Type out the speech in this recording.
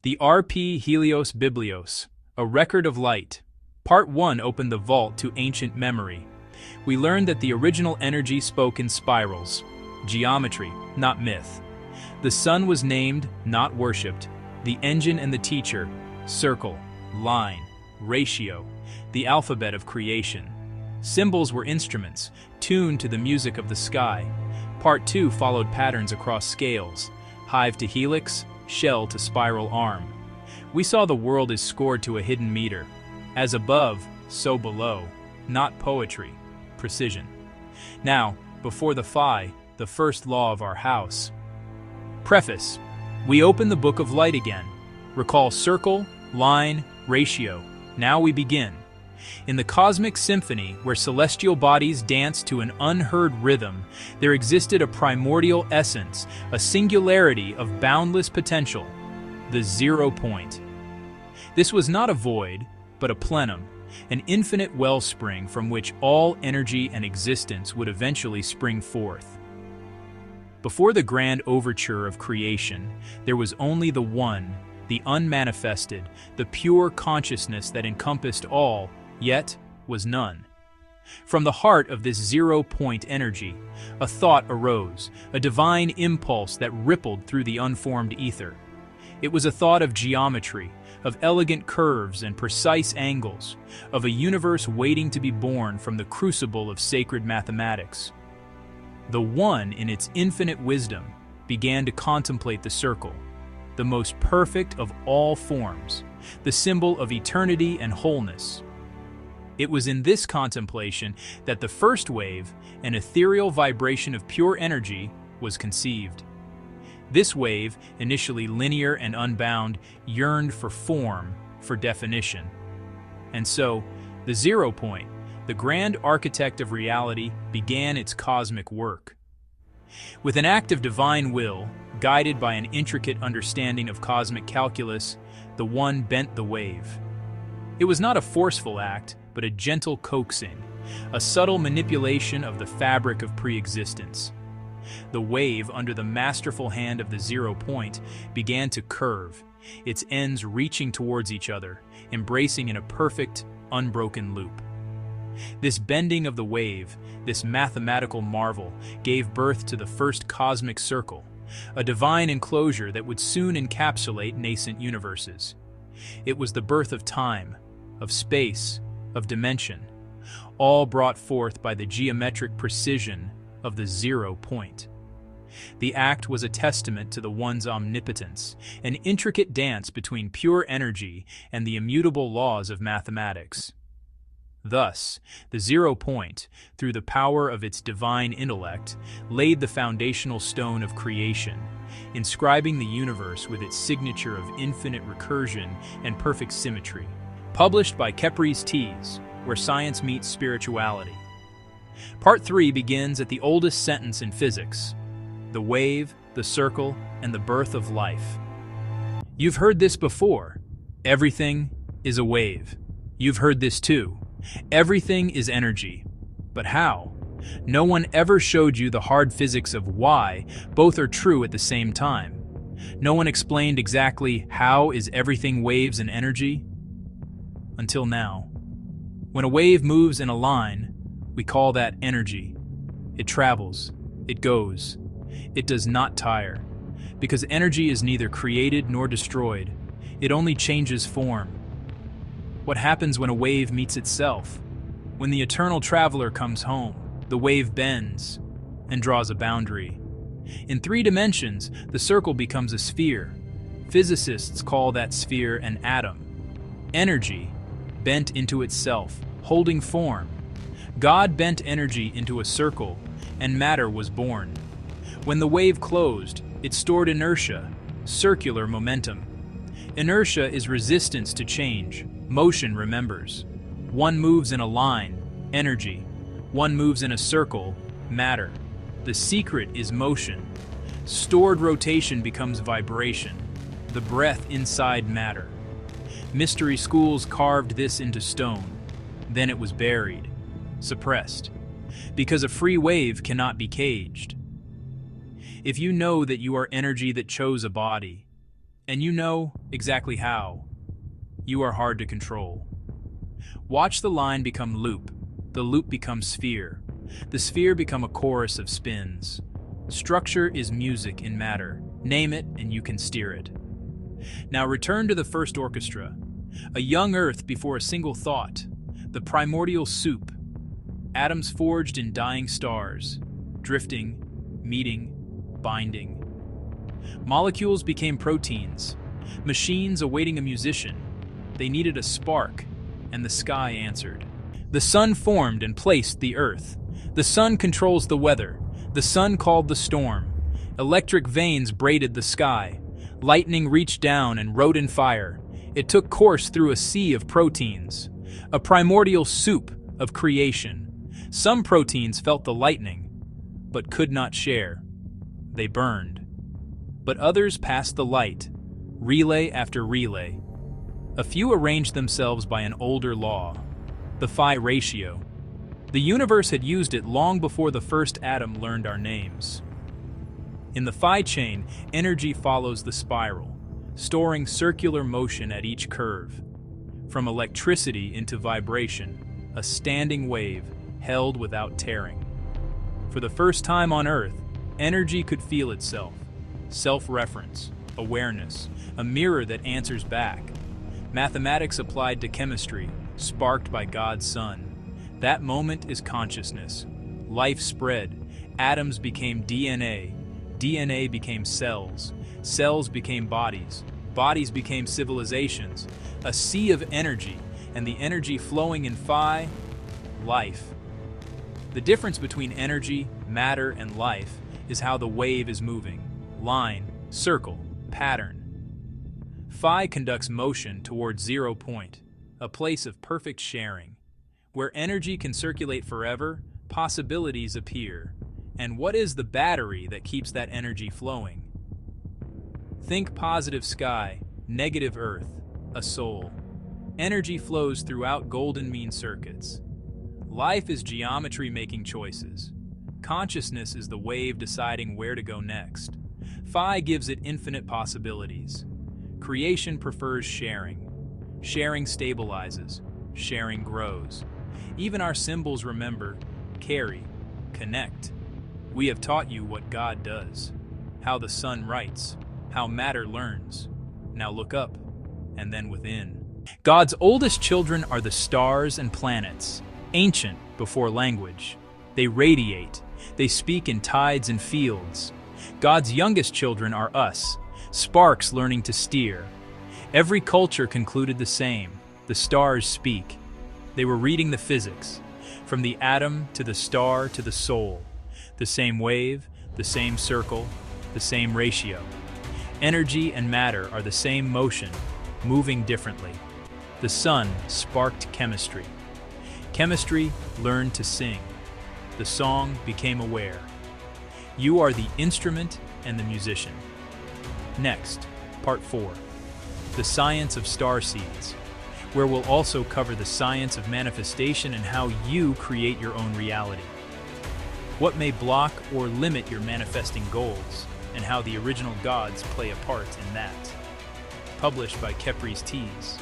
The RP Helios Biblios, a record of light. Part 1 opened the vault to ancient memory. We learned that the original energy spoke in spirals. Geometry, not myth. The sun was named, not worshipped. The engine and the teacher, circle, line, ratio, the alphabet of creation. Symbols were instruments, tuned to the music of the sky. Part 2 followed patterns across scales, hive to helix, shell to spiral arm. We saw the world is scored to a hidden meter. As above, so below. Not poetry, precision. Now, before the phi, the first law of our house. Preface. We open the book of light again. Recall circle, line, ratio. Now we begin. In the cosmic symphony, where celestial bodies dance to an unheard rhythm, there existed a primordial essence, a singularity of boundless potential, the 0 point. This was not a void, but a plenum, an infinite wellspring from which all energy and existence would eventually spring forth. Before the grand overture of creation, there was only the one, the unmanifested, the pure consciousness that encompassed all, yet was none. From the heart of this 0 point energy, a thought arose, a divine impulse that rippled through the unformed ether. It was a thought of geometry, of elegant curves and precise angles, of a universe waiting to be born from the crucible of sacred mathematics. The One, in its infinite wisdom, began to contemplate the circle, the most perfect of all forms, the symbol of eternity and wholeness. It was in this contemplation that the first wave, an ethereal vibration of pure energy, was conceived. This wave, initially linear and unbound, yearned for form, for definition. And so, the 0 point, the grand architect of reality, began its cosmic work. With an act of divine will, guided by an intricate understanding of cosmic calculus, the One bent the wave. It was not a forceful act, but a gentle coaxing, a subtle manipulation of the fabric of pre-existence. The wave, under the masterful hand of the 0 point, began to curve, its ends reaching towards each other, embracing in a perfect, unbroken loop. This bending of the wave, this mathematical marvel, gave birth to the first cosmic circle, a divine enclosure that would soon encapsulate nascent universes. It was the birth of time, of space, of dimension, all brought forth by the geometric precision of the 0 point. The act was a testament to the One's omnipotence, an intricate dance between pure energy and the immutable laws of mathematics. Thus, the 0 point, through the power of its divine intellect, laid the foundational stone of creation, inscribing the universe with its signature of infinite recursion and perfect symmetry. Published by Kepler's Teas, where science meets spirituality. Part 3 begins at the oldest sentence in physics: the wave, the circle, and the birth of life. You've heard this before. Everything is a wave. You've heard this too. Everything is energy. But how? No one ever showed you the hard physics of why both are true at the same time. No one explained exactly how is everything waves and energy. Until now. When a wave moves in a line, we call that energy. It travels. It goes. It does not tire. Because energy is neither created nor destroyed. It only changes form. What happens when a wave meets itself? When the eternal traveler comes home, the wave bends and draws a boundary. In 3 dimensions, the circle becomes a sphere. Physicists call that sphere an atom. Energy, bent into itself, holding form. God bent energy into a circle, and matter was born. When the wave closed, it stored inertia, circular momentum. Inertia is resistance to change. Motion remembers. One moves in a line, energy. One moves in a circle, matter. The secret is motion. Stored rotation becomes vibration, the breath inside matter. Mystery schools carved this into stone. Then it was buried, suppressed, because a free wave cannot be caged. If you know that you are energy that chose a body, And you know exactly how. You are hard to control. Watch the line become loop, the loop becomes sphere, the sphere become a chorus of spins. Structure is music in matter. Name it and you can steer it. Now return to the first orchestra, a young earth before a single thought, the primordial soup, atoms forged in dying stars, drifting, meeting, binding. Molecules became proteins, machines awaiting a musician. They needed a spark, and the sky answered. The sun formed and placed the earth. The sun controls the weather. The sun called the storm. Electric veins braided the sky. Lightning reached down and wrote in fire. It took course through a sea of proteins, a primordial soup of creation. Some proteins felt the lightning, but could not share. They burned. But others passed the light, relay after relay. A few arranged themselves by an older law, the phi ratio. The universe had used it long before the first atom learned our names. In the phi chain, energy follows the spiral, storing circular motion at each curve. From electricity into vibration, a standing wave held without tearing. For the first time on Earth, energy could feel itself. Self-reference, awareness, a mirror that answers back. Mathematics applied to chemistry, sparked by God's Son. That moment is consciousness. Life spread. Atoms became DNA. DNA became cells. Cells became bodies. Bodies became civilizations. A sea of energy, and the energy flowing in phi, life. The difference between energy, matter, and life is how the wave is moving. Line, circle, pattern. Phi conducts motion towards 0 point, a place of perfect sharing. Where energy can circulate forever, possibilities appear. And what is the battery that keeps that energy flowing? Think positive sky, negative earth, a soul. Energy flows throughout golden mean circuits. Life is geometry making choices. Consciousness is the wave deciding where to go next. Phi gives it infinite possibilities. Creation prefers sharing. Sharing stabilizes. Sharing grows. Even our symbols remember, carry, connect. We have taught you what God does, how the sun writes, how matter learns. Now look up, and then within. God's oldest children are the stars and planets, ancient before language. They radiate. They speak in tides and fields. God's youngest children are us, sparks learning to steer. Every culture concluded the same. The stars speak. They were reading the physics, from the atom to the star to the soul. The same wave, the same circle, the same ratio. Energy and matter are the same motion, moving differently. The sun sparked chemistry. Chemistry learned to sing. The song became aware. You are the instrument and the musician. Next, part 4, the science of star seeds, where we'll also cover the science of manifestation and how you create your own reality. What may block or limit your manifesting goals, and how the original gods play a part in that. Published by Kepri's Teas.